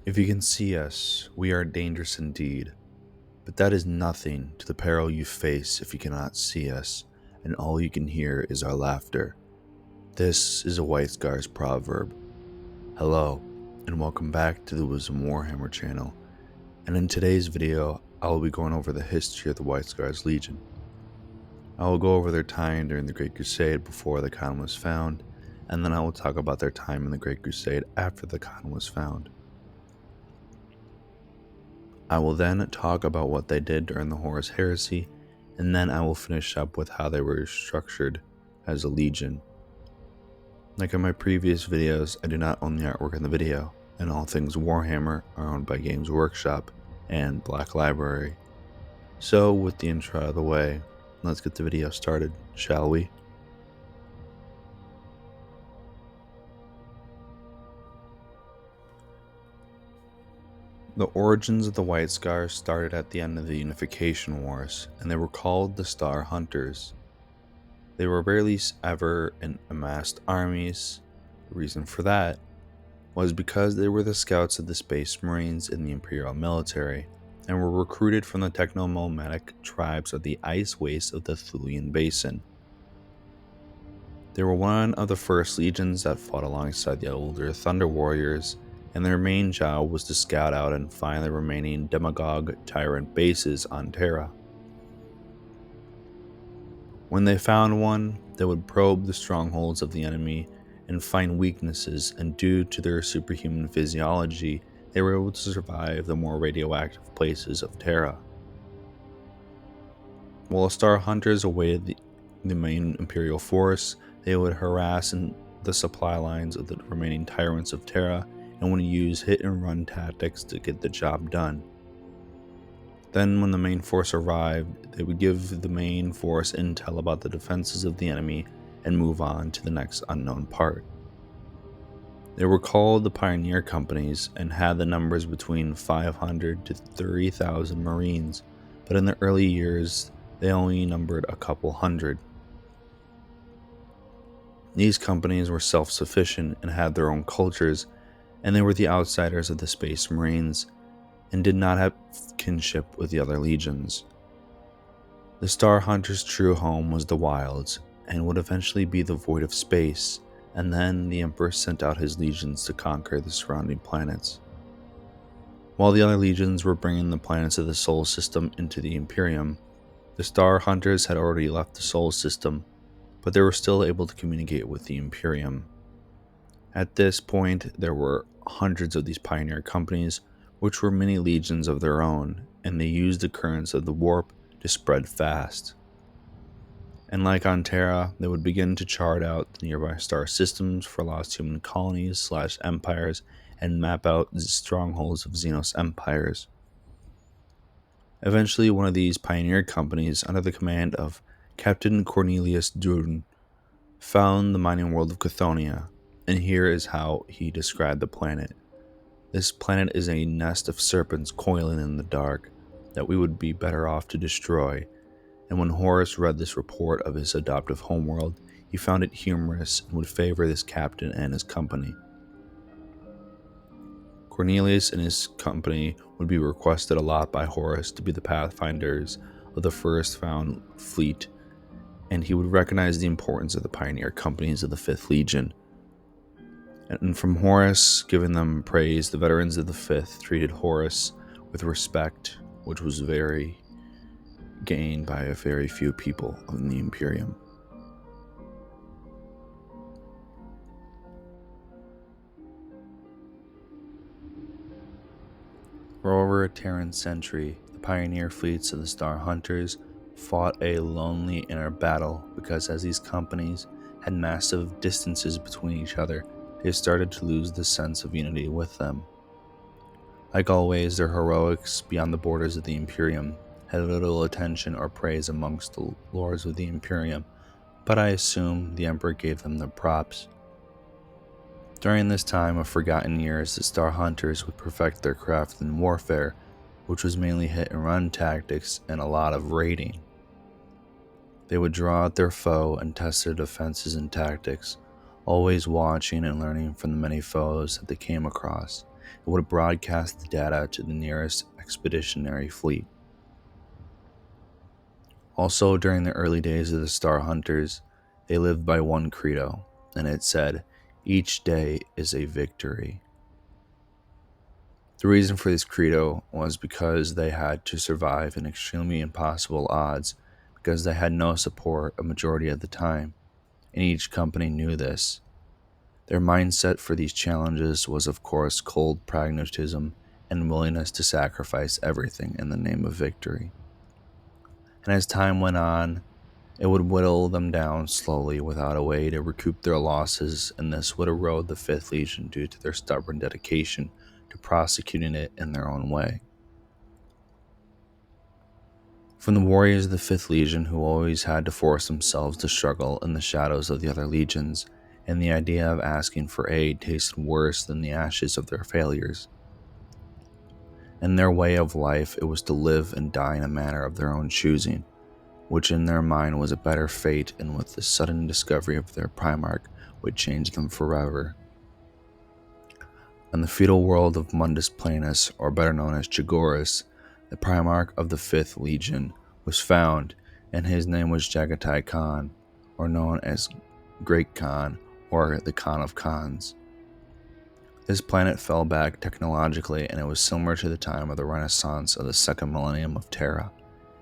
If you can see us, we are dangerous indeed, but that is nothing to the peril you face if you cannot see us, and all you can hear is our laughter. This is a White Scars proverb. Hello, and welcome back to the Wisdom Warhammer channel, and in today's video, I will be going over the history of the White Scars Legion. I will go over their time during the Great Crusade before the Khan was found, and then I will talk about their time in the Great Crusade after the Khan was found. I will then talk about what they did during the Horus Heresy, and then I will finish up with how they were structured as a legion. Like in my previous videos, I do not own the artwork in the video, and all things Warhammer are owned by Games Workshop and Black Library. So with the intro out of the way, let's get the video started, shall we? The origins of the White Scars started at the end of the Unification Wars, and they were called the Star Hunters. They were rarely ever in amassed armies. The reason for that was because they were the scouts of the Space Marines in the Imperial military, and were recruited from the techno-nomadic tribes of the ice wastes of the Thulian Basin. They were one of the first legions that fought alongside the older Thunder Warriors, and their main job was to scout out and find the remaining demagogue tyrant bases on Terra. When they found one, they would probe the strongholds of the enemy and find weaknesses, and due to their superhuman physiology, they were able to survive the more radioactive places of Terra. While the Star Hunters awaited the main Imperial force, they would harass the supply lines of the remaining tyrants of Terra and would use hit-and-run tactics to get the job done. Then, when the main force arrived, they would give the main force intel about the defenses of the enemy and move on to the next unknown part. They were called the Pioneer Companies and had the numbers between 500 to 30,000 Marines, but in the early years, they only numbered a couple hundred. These companies were self-sufficient and had their own cultures, and they were the outsiders of the Space Marines, and did not have kinship with the other legions. The Star Hunters' true home was the wilds, and would eventually be the void of space, and then the Emperor sent out his legions to conquer the surrounding planets. While the other legions were bringing the planets of the Sol System into the Imperium, the Star Hunters had already left the Sol System, but they were still able to communicate with the Imperium. At this point, there were hundreds of these pioneer companies, which were mini legions of their own, and they used the currents of the warp to spread fast. And like on Terra, they would begin to chart out the nearby star systems for lost human colonies / empires and map out the strongholds of Xenos empires. Eventually, one of these pioneer companies, under the command of Captain Cornelius Durn, found the mining world of Chthoniya, and here is how he described the planet. This planet is a nest of serpents coiling in the dark that we would be better off to destroy, and when Horus read this report of his adoptive homeworld, he found it humorous and would favor this captain and his company. Cornelius and his company would be requested a lot by Horus to be the pathfinders of the first found fleet, and he would recognize the importance of the pioneer companies of the 5th Legion. And from Horus giving them praise, the veterans of the 5th treated Horus with respect, which was very gained by a very few people in the Imperium. For over a Terran century, the pioneer fleets of the Star Hunters fought a lonely inner battle because as these companies had massive distances between each other, they started to lose the sense of unity with them. Like always, their heroics beyond the borders of the Imperium had little attention or praise amongst the lords of the Imperium, but I assume the Emperor gave them their props. During this time of forgotten years, the Star Hunters would perfect their craft in warfare, which was mainly hit-and-run tactics and a lot of raiding. They would draw out their foe and test their defenses and tactics, always watching and learning from the many foes that they came across, it would broadcast the data to the nearest expeditionary fleet. Also, during the early days of the Star Hunters, they lived by one credo, and it said, "Each day is a victory." The reason for this credo was because they had to survive in extremely impossible odds, because they had no support a majority of the time, and each company knew this. Their mindset for these challenges was, of course, cold pragmatism and willingness to sacrifice everything in the name of victory. And as time went on, it would whittle them down slowly without a way to recoup their losses, and this would erode the 5th Legion due to their stubborn dedication to prosecuting it in their own way. From the warriors of the 5th Legion, who always had to force themselves to struggle in the shadows of the other legions, and the idea of asking for aid tasted worse than the ashes of their failures. In their way of life, it was to live and die in a manner of their own choosing, which in their mind was a better fate, and with the sudden discovery of their Primarch would change them forever. In the feudal world of Mundus Planus, or better known as Chagoris, the Primarch of the 5th Legion was found, and his name was Jagatai Khan, or known as Great Khan, or the Khan of Khans. This planet fell back technologically, and it was similar to the time of the Renaissance of the 2nd millennium of Terra,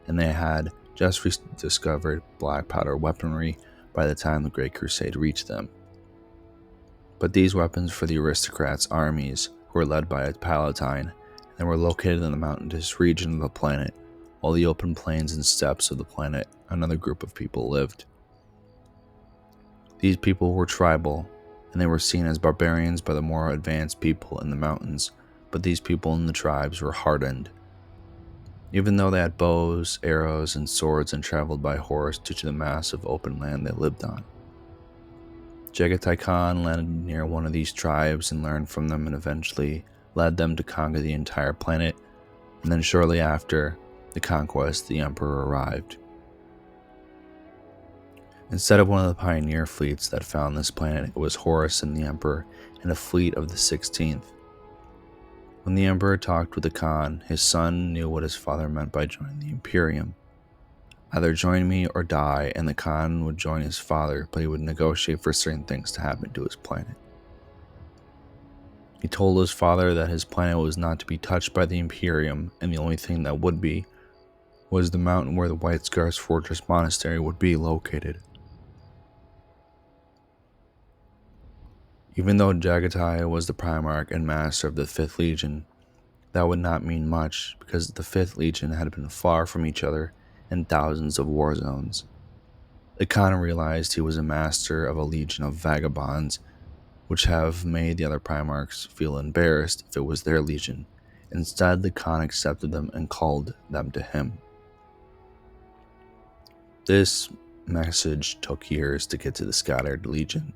and they had just rediscovered black powder weaponry by the time the Great Crusade reached them. But these weapons for the aristocrats' armies were led by a palatine, and were located in the mountainous region of the planet, while the open plains and steppes of the planet another group of people lived. These people were tribal, and they were seen as barbarians by the more advanced people in the mountains, but these people in the tribes were hardened. Even though they had bows, arrows, and swords and traveled by horse due to the massive open land they lived on. Jagatai Khan landed near one of these tribes and learned from them, and eventually led them to conquer the entire planet, and then shortly after the conquest, the Emperor arrived. Instead of one of the pioneer fleets that found this planet, it was Horus and the Emperor and a fleet of the 16th. When the Emperor talked with the Khan, his son knew what his father meant by joining the Imperium. Either join me or die, and the Khan would join his father, but he would negotiate for certain things to happen to his planet. He told his father that his planet was not to be touched by the Imperium, and the only thing that would be was the mountain where the White Scars Fortress Monastery would be located. Even though Jagatai was the Primarch and Master of the 5th Legion, that would not mean much, because the 5th Legion had been far from each other in thousands of war zones. The Khan realized he was a master of a legion of vagabonds, which have made the other Primarchs feel embarrassed if it was their legion. Instead, the Khan accepted them and called them to him. This message took years to get to the scattered legion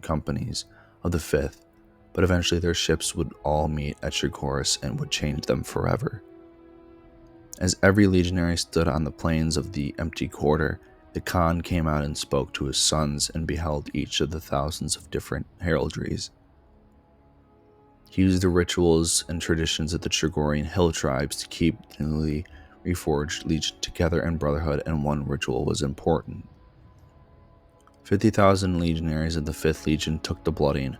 companies of the 5th, but eventually their ships would all meet at Chagoris and would change them forever. As every legionary stood on the plains of the empty quarter, the Khan came out and spoke to his sons and beheld each of the thousands of different heraldries. He used the rituals and traditions of the Chagorian hill tribes to keep the newly reforged legion together in brotherhood, and one ritual was important. 50,000 legionaries of the 5th Legion took to blooding,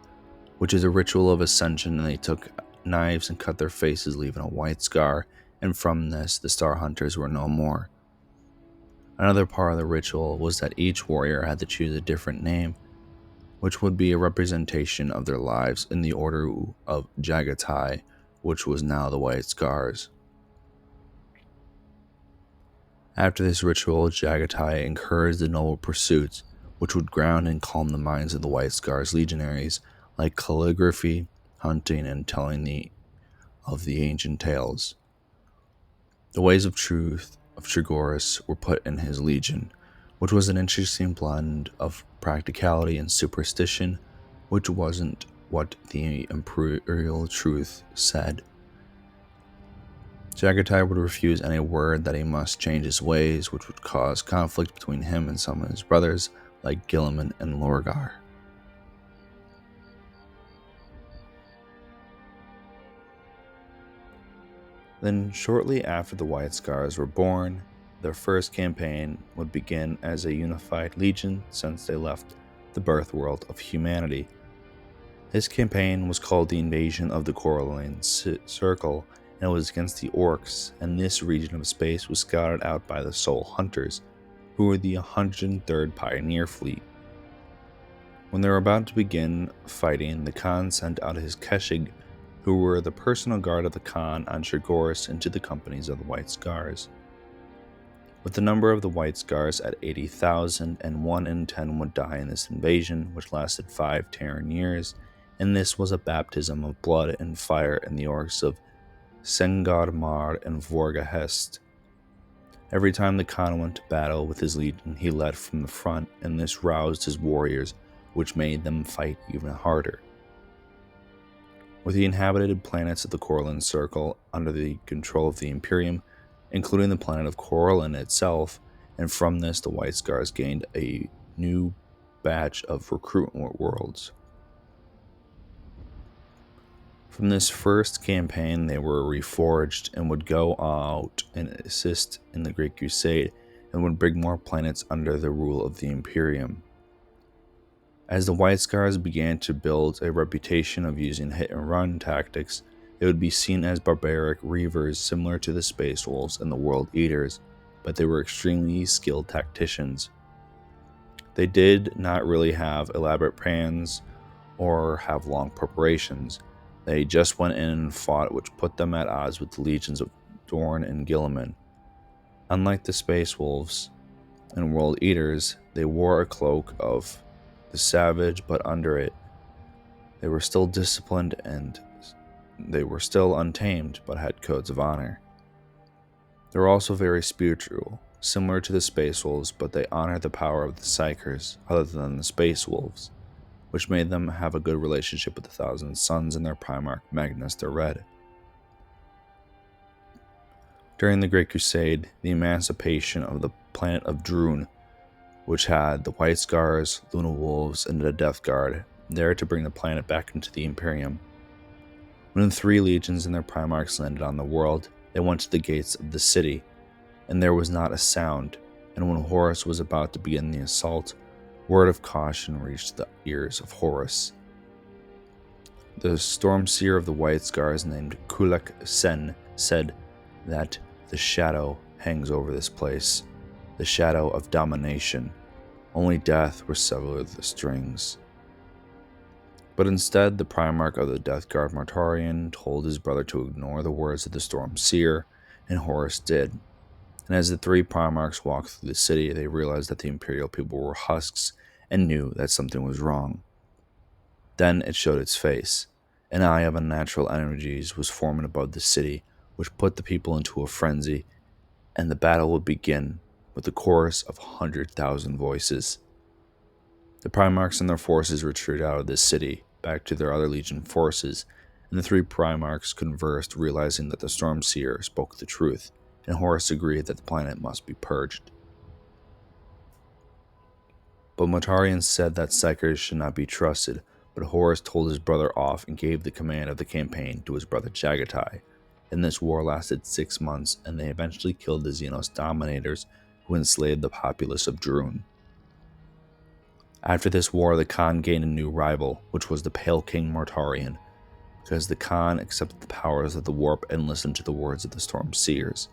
which is a ritual of ascension, and they took knives and cut their faces, leaving a white scar, and from this the Star Hunters were no more. Another part of the ritual was that each warrior had to choose a different name, which would be a representation of their lives in the order of Jagatai, which was now the White Scars. After this ritual, Jagatai encouraged the noble pursuits, which would ground and calm the minds of the White Scars legionaries, like calligraphy, hunting, and telling of the ancient tales. The ways of truth of Chagoris were put in his legion, which was an interesting blend of practicality and superstition, which wasn't what the imperial truth said. Jagatai would refuse any word that he must change his ways, which would cause conflict between him and some of his brothers, like Gilliman and Lorgar. Then, shortly after the White Scars were born, their first campaign would begin as a unified legion since they left the birth world of humanity. This campaign was called the Invasion of the Coralline Circle, and it was against the Orcs, and this region of space was scouted out by the Soul Hunters, who were the 103rd Pioneer Fleet. When they were about to begin fighting, the Khan sent out his Keshig, who were the personal guard of the Khan on Trigoris, into the companies of the White Scars. With the number of the White Scars at 80,000, and 1 in 10 would die in this invasion, which lasted 5 Terran years, and this was a baptism of blood and fire in the orcs of Sengarmar and Vorgahest. Every time the Khan went to battle with his legion, he led from the front, and this roused his warriors, which made them fight even harder. With the inhabited planets of the Coralline Circle under the control of the Imperium, including the planet of Coralline itself, and from this the White Scars gained a new batch of recruitment worlds. From this first campaign, they were reforged and would go out and assist in the Great Crusade and would bring more planets under the rule of the Imperium. As the White Scars began to build a reputation of using hit-and-run tactics, they would be seen as barbaric reavers similar to the Space Wolves and the World Eaters, but they were extremely skilled tacticians. They did not really have elaborate plans or have long preparations. They just went in and fought, which put them at odds with the legions of Dorn and Guilliman. Unlike the Space Wolves and World Eaters, they wore a cloak of the savage, but under it, they were still disciplined and they were still untamed, but had codes of honor. They were also very spiritual, similar to the Space Wolves, but they honored the power of the Psykers, other than the Space Wolves, which made them have a good relationship with the Thousand Sons and their Primarch Magnus the Red. During the Great Crusade, the emancipation of the planet of Droon, which had the White Scars, Luna Wolves, and the Death Guard, there to bring the planet back into the Imperium. When the 3 legions and their Primarchs landed on the world, they went to the gates of the city, and there was not a sound, and when Horus was about to begin the assault, word of caution reached the ears of Horus. The storm seer of the White Scars, named Kulak Sen, said that the shadow hangs over this place, the shadow of domination. Only death will sever the strings. But instead, the Primarch of the Death Guard Mortarion told his brother to ignore the words of the storm seer, and Horus did. And as the 3 Primarchs walked through the city, they realized that the Imperial people were husks and knew that something was wrong. Then it showed its face. An eye of unnatural energies was forming above the city, which put the people into a frenzy, and the battle would begin with a chorus of 100,000 voices. The Primarchs and their forces retreated out of the city, back to their other legion forces, and the 3 Primarchs conversed, realizing that the Storm Seer spoke the truth, and Horus agreed that the planet must be purged. But Mortarion said that Psykers should not be trusted, but Horus told his brother off and gave the command of the campaign to his brother Jagatai, and this war lasted 6 months, and they eventually killed the Xenos Dominators who enslaved the populace of Droon. After this war, the Khan gained a new rival, which was the Pale King Mortarion, because the Khan accepted the powers of the Warp and listened to the words of the Storm Seers.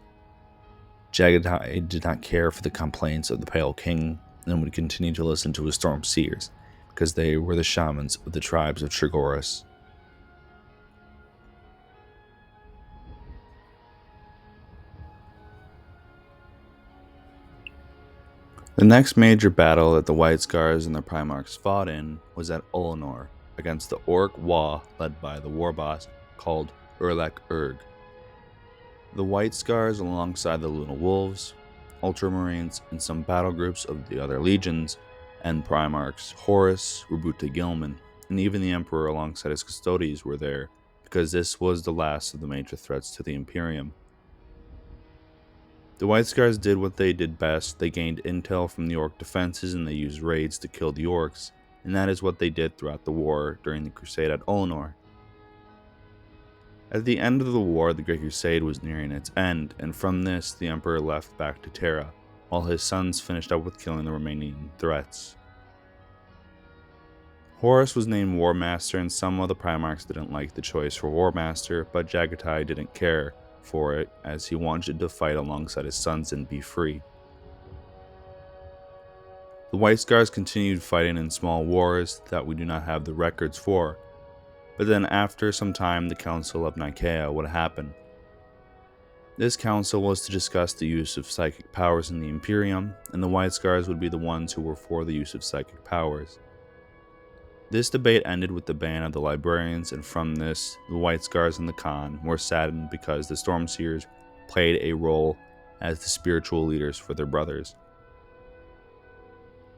Jagatai did not care for the complaints of the Pale King and would continue to listen to his Storm Seers, because they were the shamans of the tribes of Trigoris. The next major battle that the White Scars and the Primarchs fought in was at Ullanor, against the Orc Wa led by the war boss called Urlak Urg. The White Scars, alongside the Luna Wolves, Ultramarines, and some battle groups of the other legions, and Primarchs Horus, Rubuta Gilman, and even the Emperor alongside his Custodes were there, because this was the last of the major threats to the Imperium. The White Scars did what they did best. They gained intel from the Orc defenses and they used raids to kill the Orcs, and that is what they did throughout the war during the Crusade at Ullanor. At the end of the war, the Great Crusade was nearing its end, and from this, the Emperor left back to Terra, while his sons finished up with killing the remaining threats. Horus was named War Master, and some of the Primarchs didn't like the choice for War Master, but Jagatai didn't care for it, as he wanted to fight alongside his sons and be free. The White Scars continued fighting in small wars that we do not have the records for, but then after some time the Council of Nicaea would happen. This council was to discuss the use of psychic powers in the Imperium, and the White Scars would be the ones who were for the use of psychic powers. This debate ended with the ban of the librarians, and from this, the White Scars and the Khan were saddened because the Stormseers played a role as the spiritual leaders for their brothers.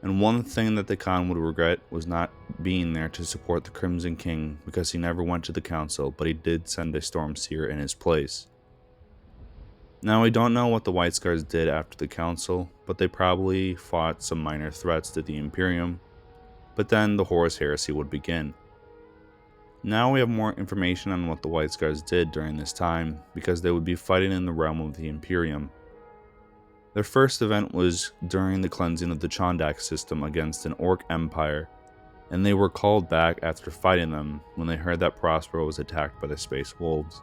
And one thing that the Khan would regret was not being there to support the Crimson King, because he never went to the council, but he did send a Stormseer in his place. Now, we don't know what the White Scars did after the council, but they probably fought some minor threats to the Imperium, but then the Horus Heresy would begin. Now we have more information on what the White Scars did during this time, because they would be fighting in the realm of the Imperium. Their first event was during the cleansing of the Chondak system against an Orc Empire, and they were called back after fighting them when they heard that Prospero was attacked by the Space Wolves.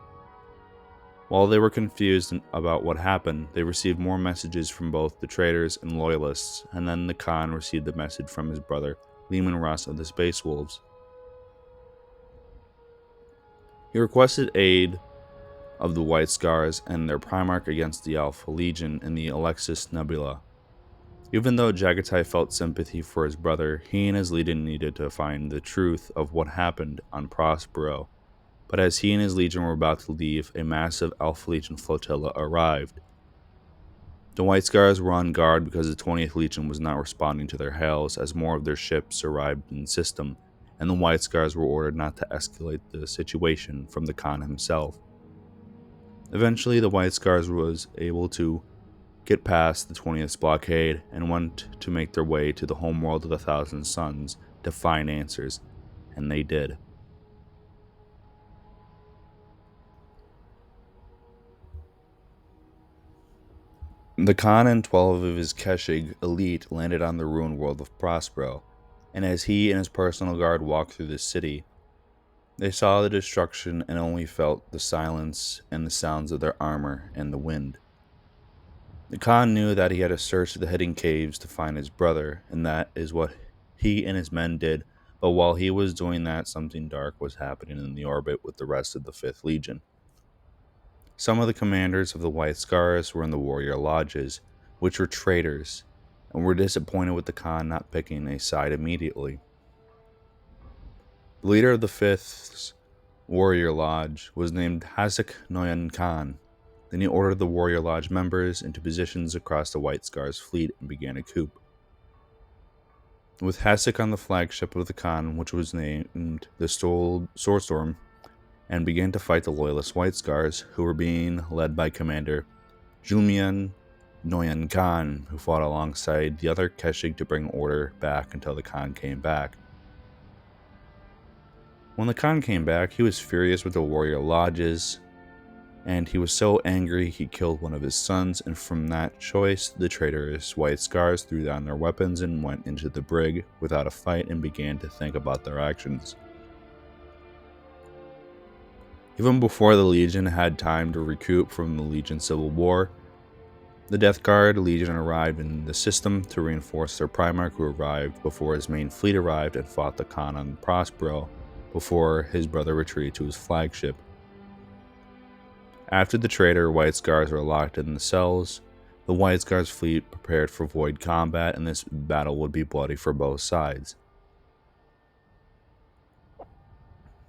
While they were confused about what happened, they received more messages from both the traitors and loyalists, and then the Khan received the message from his brother, Leman Russ of the Space Wolves. He requested aid of the White Scars and their Primarch against the Alpha Legion in the Alexis Nebula. Even though Jagatai felt sympathy for his brother, he and his legion needed to find the truth of what happened on Prospero. But as he and his legion were about to leave, a massive Alpha Legion flotilla arrived. The White Scars were on guard because the 20th Legion was not responding to their hails as more of their ships arrived in the system, and the White Scars were ordered not to escalate the situation from the Khan himself. Eventually, the White Scars was able to get past the 20th blockade and went to make their way to the homeworld of the Thousand Suns to find answers, and they did. The Khan and 12 of his Keshig elite landed on the ruined world of Prospero, and as he and his personal guard walked through the city, they saw the destruction and only felt the silence and the sounds of their armor and the wind. The Khan knew that he had to search the hidden caves to find his brother, and that is what he and his men did, but while he was doing that, something dark was happening in the orbit with the rest of the 5th Legion. Some of the commanders of the White Scars were in the warrior lodges, which were traitors, and were disappointed with the Khan not picking a side immediately. The leader of the 5th warrior lodge was named Hasek Noyan Khan. Then he ordered the warrior lodge members into positions across the White Scars fleet and began a coup. With Hasek on the flagship of the Khan, which was named the Swordstorm, and began to fight the loyalist White Scars, who were being led by Commander Julmian Noyan Khan, who fought alongside the other Keshig to bring order back until the Khan came back. When the Khan came back, he was furious with the warrior lodges, and he was so angry he killed one of his sons, and from that choice, the traitorous White Scars threw down their weapons and went into the brig without a fight and began to think about their actions. Even before the Legion had time to recoup from the Legion Civil War, the Death Guard Legion arrived in the system to reinforce their Primarch, who arrived before his main fleet arrived and fought the Khan on Prospero before his brother retreated to his flagship. After the traitor White Scars were locked in the cells, the White Scars fleet prepared for void combat, and this battle would be bloody for both sides.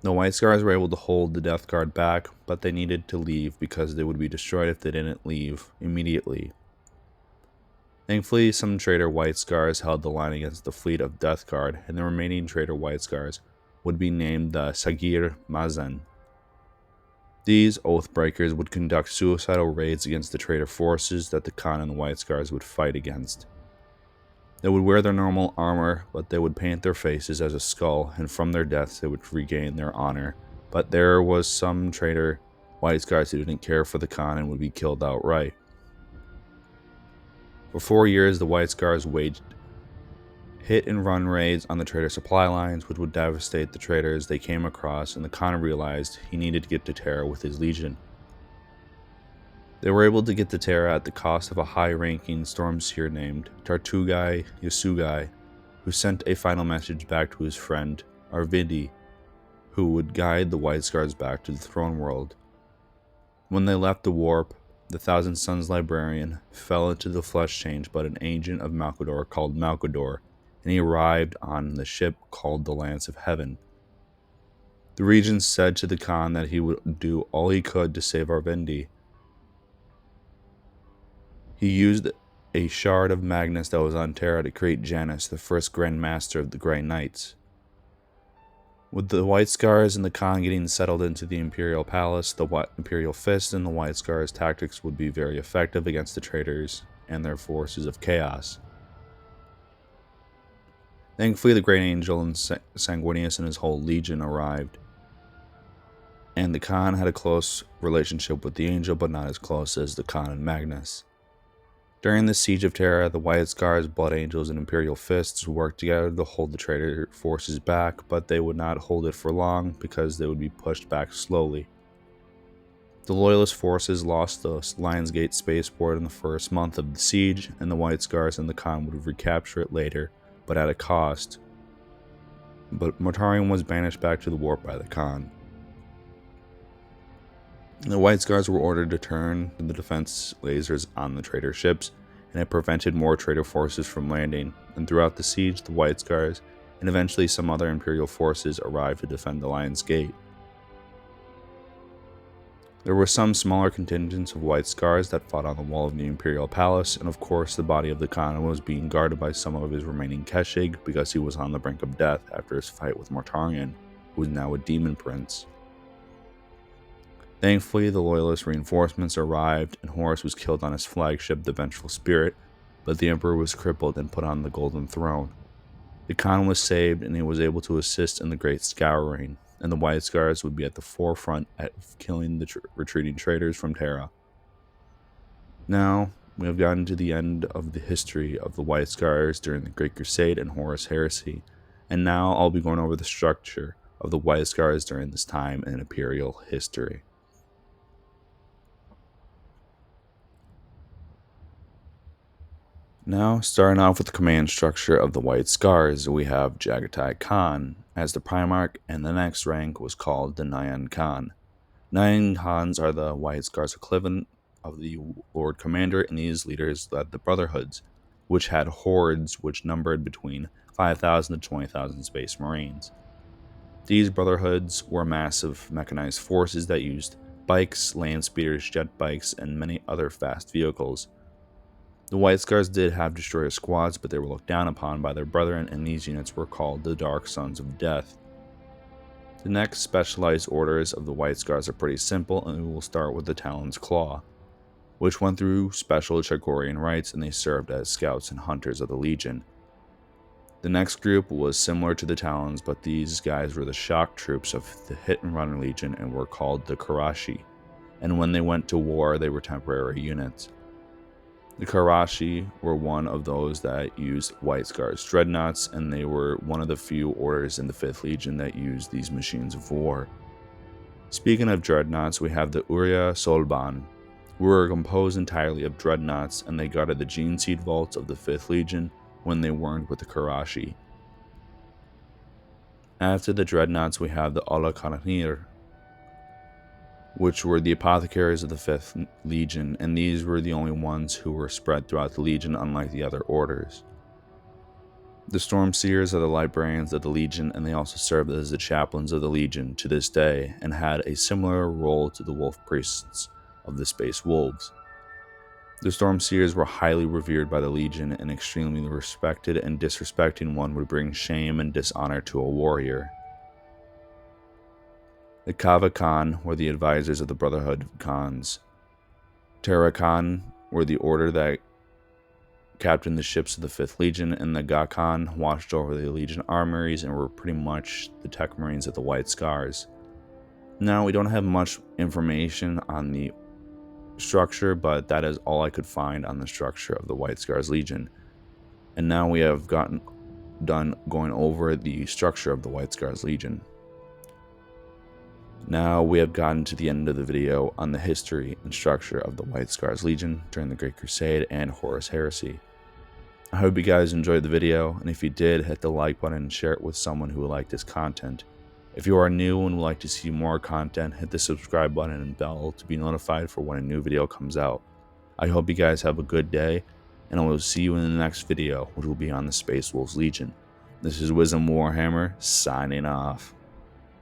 The White Scars were able to hold the Death Guard back, but they needed to leave because they would be destroyed if they didn't leave immediately. Thankfully, some traitor White Scars held the line against the fleet of Death Guard, and the remaining traitor White Scars would be named the Sagir Mazen. These Oathbreakers would conduct suicidal raids against the traitor forces that the Khan and the White Scars would fight against. They would wear their normal armor, but they would paint their faces as a skull, and from their deaths they would regain their honor. But there was some traitor White Scars who didn't care for the Khan and would be killed outright. For 4 years, the White Scars waged hit-and-run raids on the trader supply lines, which would devastate the traders they came across, and the Khan realized he needed to get to Terra with his legion. They were able to get to Terra at the cost of a high-ranking storm seer named Tartugai Yasugai, who sent a final message back to his friend Arvidi, who would guide the White Scars back to the throne world. When they left the warp, the Thousand Suns librarian fell into the flesh change by an agent of Malkador called Malkador, and he arrived on the ship called the Lance of Heaven. The regent said to the Khan that he would do all he could to save Arvindi. He used a shard of Magnus that was on Terra to create Janus, the first Grand Master of the Grey Knights. With the White Scars and the Khan getting settled into the Imperial Palace, the Imperial Fist and the White Scars' tactics would be very effective against the traitors and their forces of chaos. Thankfully, the Great Angel and Sanguinius and his whole legion arrived, and the Khan had a close relationship with the Angel, but not as close as the Khan and Magnus. During the Siege of Terra, the White Scars, Blood Angels, and Imperial Fists worked together to hold the traitor forces back, but they would not hold it for long because they would be pushed back slowly. The Loyalist forces lost the Lionsgate spaceport in the first month of the siege, and the White Scars and the Khan would recapture it later, but at a cost. But Mortarion was banished back to the warp by the Khan. The White Scars were ordered to turn the defense lasers on the traitor ships, and it prevented more traitor forces from landing. And throughout the siege, the White Scars and eventually some other Imperial forces arrived to defend the Lion's Gate. There were some smaller contingents of White Scars that fought on the wall of the Imperial Palace, and of course the body of the Khan was being guarded by some of his remaining Keshig because he was on the brink of death after his fight with Mortarion, who was now a demon prince. Thankfully, the Loyalist reinforcements arrived, and Horus was killed on his flagship, the Vengeful Spirit, but the Emperor was crippled and put on the Golden Throne. The Khan was saved, and he was able to assist in the Great Scouring, and the White Scars would be at the forefront of killing the retreating traitors from Terra. Now, we have gotten to the end of the history of the White Scars during the Great Crusade and Horus Heresy, and now I'll be going over the structure of the White Scars during this time in Imperial history. Now, starting off with the command structure of the White Scars, we have Jagatai Khan as the Primarch, and the next rank was called the Nyan Khan. Nyan Khans are the White Scars equivalent of the Lord Commander, and these leaders led the Brotherhoods, which had hordes which numbered between 5,000 to 20,000 Space Marines. These Brotherhoods were massive mechanized forces that used bikes, land speeders, jet bikes, and many other fast vehicles. The White Scars did have destroyer squads, but they were looked down upon by their brethren, and these units were called the Dark Sons of Death. The next specialized orders of the White Scars are pretty simple, and we will start with the Talon's Claw, which went through special Chagorian rites, and they served as scouts and hunters of the Legion. The next group was similar to the Talons, but these guys were the shock troops of the Hit-and-Run Legion and were called the Karashi, and when they went to war, they were temporary units. The Karashi were one of those that used White Scars dreadnoughts, and they were one of the few orders in the 5th Legion that used these machines of war. Speaking of dreadnoughts, we have the Uriya Solban, who were composed entirely of dreadnoughts, and they guarded the Gene Seed vaults of the 5th Legion when they weren't with the Karashi. After the dreadnoughts, we have the Alakanir, which were the apothecaries of the 5th Legion, and these were the only ones who were spread throughout the Legion, unlike the other orders. The Stormseers are the librarians of the Legion, and they also served as the chaplains of the Legion to this day, and had a similar role to the Wolf Priests of the Space Wolves. The Stormseers were highly revered by the Legion and extremely respected, and disrespecting one would bring shame and dishonor to a warrior. The Kava Khan were the advisors of the Brotherhood of Khans. Terra Khan were the order that captained the ships of the 5th Legion, and the Ga Khan watched over the Legion armories and were pretty much the tech marines of the White Scars. Now, we don't have much information on the structure, but that is all I could find on the structure of the White Scars Legion. And now we have gotten done going over the structure of the White Scars Legion. Now we have gotten to the end of the video on the history and structure of the White Scars Legion during the Great Crusade and Horus Heresy. I hope you guys enjoyed the video, and if you did, hit the like button and share it with someone who would like this content. If you are new and would like to see more content, hit the subscribe button and bell to be notified for when a new video comes out. I hope you guys have a good day, and I will see you in the next video, which will be on the Space Wolves Legion. This is Wisdom Warhammer, signing off.